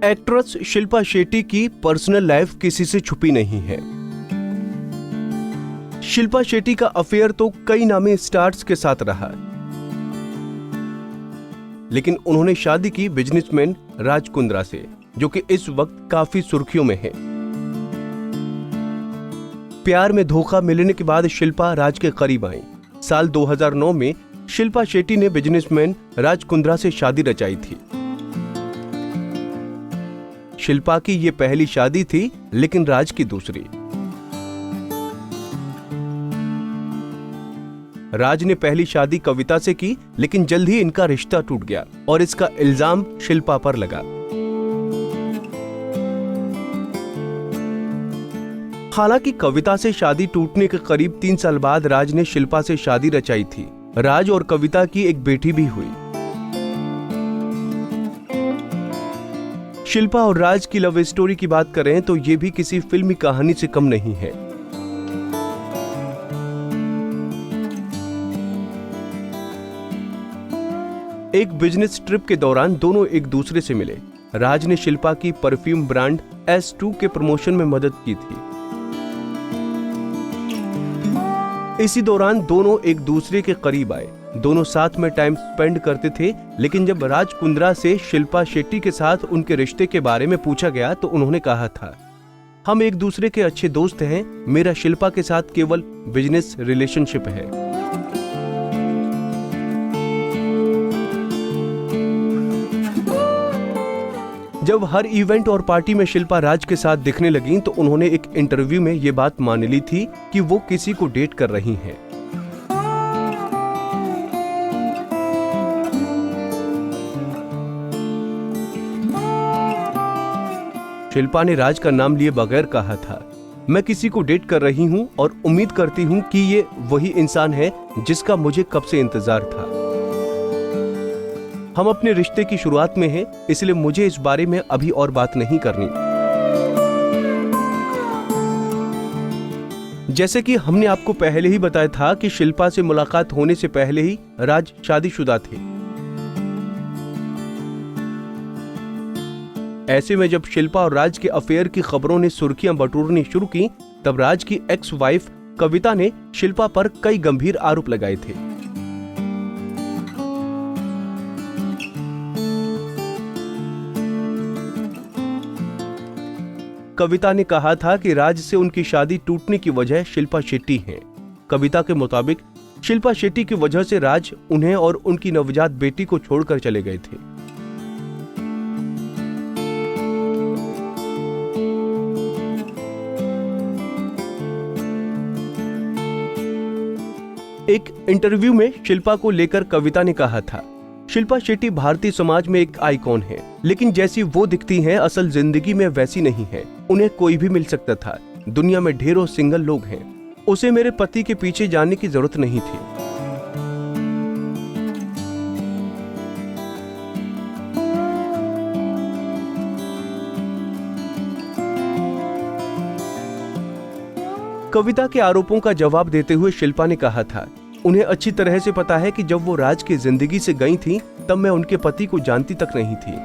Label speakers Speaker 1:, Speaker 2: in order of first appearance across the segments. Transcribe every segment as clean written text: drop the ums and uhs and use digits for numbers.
Speaker 1: Actress Shilpa Shetty की personal life किसी से छुपी नहीं है। शिल्पा शेट्टी का अफेयर तो कई नामी स्टार्स के साथ रहा, लेकिन उन्होंने शादी की बिजनेसमैन राज कुंद्रा से, जो कि इस वक्त काफी सुर्खियों में है। प्यार में धोखा मिलने के बाद शिल्पा राज के करीब आई। साल 2009 में शिल्पा शेट्टी ने बिजनेसमैन राज कुंद्रा से शादी रचाई थी। शिल्पा की ये पहली शादी थी, लेकिन राज की दूसरी। राज ने पहली शादी कविता से की, लेकिन जल्द ही इनका रिश्ता टूट गया और इसका इल्जाम शिल्पा पर लगा। हालांकि कविता से शादी टूटने के करीब 3 साल बाद राज ने शिल्पा से शादी रचाई थी। राज और कविता की एक बेटी भी हुई। शिल्पा और राज की लव स्टोरी की बात करें तो ये भी किसी फिल्मी कहानी से कम नहीं है। एक बिजनेस ट्रिप के दौरान दोनों एक दूसरे से मिले। राज ने शिल्पा की परफ्यूम ब्रांड S2 के प्रमोशन में मदद की थी। इसी दौरान दोनों एक दूसरे के करीब आए। दोनों साथ में टाइम स्पेंड करते थे, लेकिन जब राज कुंद्रा से शिल्पा शेट्टी के साथ उनके रिश्ते के बारे में पूछा गया तो उन्होंने कहा था, हम एक दूसरे के अच्छे दोस्त हैं, मेरा शिल्पा के साथ केवल बिजनेस रिलेशनशिप है। जब हर इवेंट और पार्टी में शिल्पा राज के साथ दिखने लगी तो उन्होंने एक इंटरव्यू में ये बात मान ली थी कि वो किसी को डेट कर रही हैं। शिल्पा ने राज का नाम लिए बगैर कहा था, मैं किसी को डेट कर रही हूं और उम्मीद करती हूं कि ये वही इंसान है जिसका मुझे कब से इंतजार था। हम अपने रिश्ते की शुरुआत में हैं, इसलिए मुझे इस बारे में अभी और बात नहीं करनी। जैसे कि हमने आपको पहले ही बताया था कि शिल्पा से मुलाकात होने से पहले ही राज शादीशुदा थे। ऐसे में जब शिल्पा और राज के अफेयर की खबरों ने सुर्खियां बटोरनी शुरू की, तब राज की एक्स वाइफ कविता ने शिल्पा पर कई गंभीर आरोप लगाए थे। कविता ने कहा था कि राज से उनकी शादी टूटने की वजह शिल्पा शेट्टी है। कविता के मुताबिक शिल्पा शेट्टी की वजह से राज उन्हें और उनकी नवजात बेटी को छोड़कर चले गए थे। एक इंटरव्यू में शिल्पा को लेकर कविता ने कहा था, शिल्पा शेट्टी भारतीय समाज में एक आइकॉन है, लेकिन जैसी वो दिखती हैं असल जिंदगी में वैसी नहीं है। उन्हें कोई भी मिल सकता था। दुनिया में ढेरों सिंगल लोग हैं। उसे मेरे पति के पीछे जाने की जरूरत नहीं थी। कविता के आरोपों का जवाब देते हुए शिल्पा ने कहा था, उन्हें अच्छी तरह से पता है कि जब वो राज की जिंदगी से गई थी तब मैं उनके पति को जानती तक नहीं थी।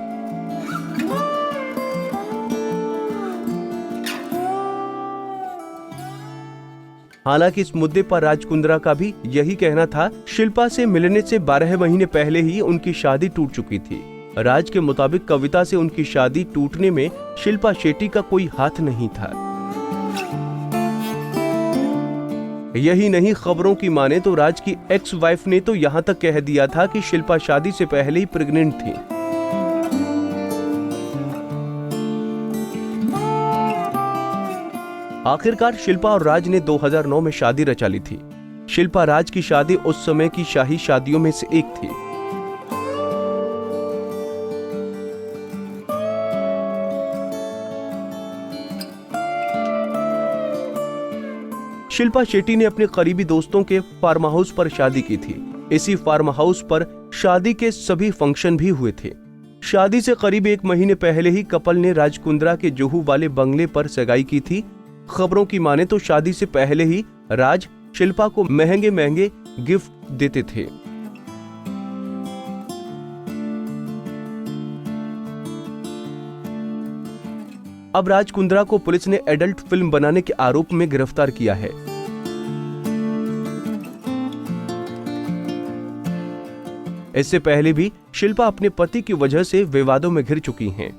Speaker 1: हालांकि इस मुद्दे पर राज कुंद्रा का भी यही कहना था। शिल्पा से मिलने से 12 महीने पहले ही उनकी शादी टूट चुकी थी। राज के मुताबिक कविता से उनकी शादी टूटने में शिल्पा शेट्टी का कोई हाथ नहीं था। यही नहीं, खबरों की माने तो राज की एक्स वाइफ ने तो यहां तक कह दिया था कि शिल्पा शादी से पहले ही प्रेग्नेंट थी। आखिरकार शिल्पा और राज ने 2009 में शादी रचा ली थी। शिल्पा राज की शादी उस समय की शाही शादियों में से एक थी। शिल्पा शेट्टी ने अपने करीबी दोस्तों के फार्म हाउस पर शादी की थी। इसी फार्म हाउस पर शादी के सभी फंक्शन भी हुए थे। शादी से करीब 1 महीने पहले ही कपल ने राज कुंद्रा के जुहू वाले बंगले पर सगाई की थी। खबरों की माने तो शादी से पहले ही राज शिल्पा को महंगे महंगे गिफ्ट देते थे। अब राज कुंद्रा को पुलिस ने एडल्ट फिल्म बनाने के आरोप में गिरफ्तार किया है। इससे पहले भी शिल्पा अपने पति की वजह से विवादों में घिर चुकी हैं,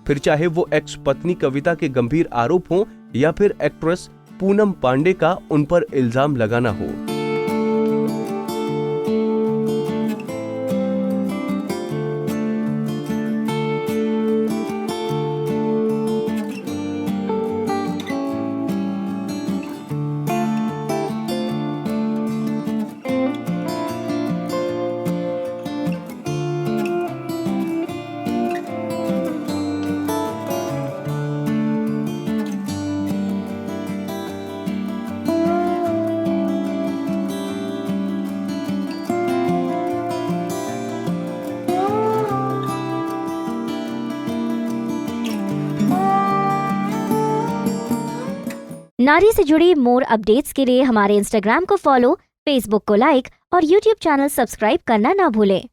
Speaker 1: फिर चाहे वो एक्स पत्नी कविता के गंभीर आरोप हों या फिर एक्ट्रेस पूनम पांडे का उन पर इल्जाम लगाना हो।
Speaker 2: नारी से जुड़ी मोर अपडेट्स के लिए हमारे इंस्टाग्राम को फॉलो, फेसबुक को लाइक और यूट्यूब चैनल सब्सक्राइब करना ना भूलें।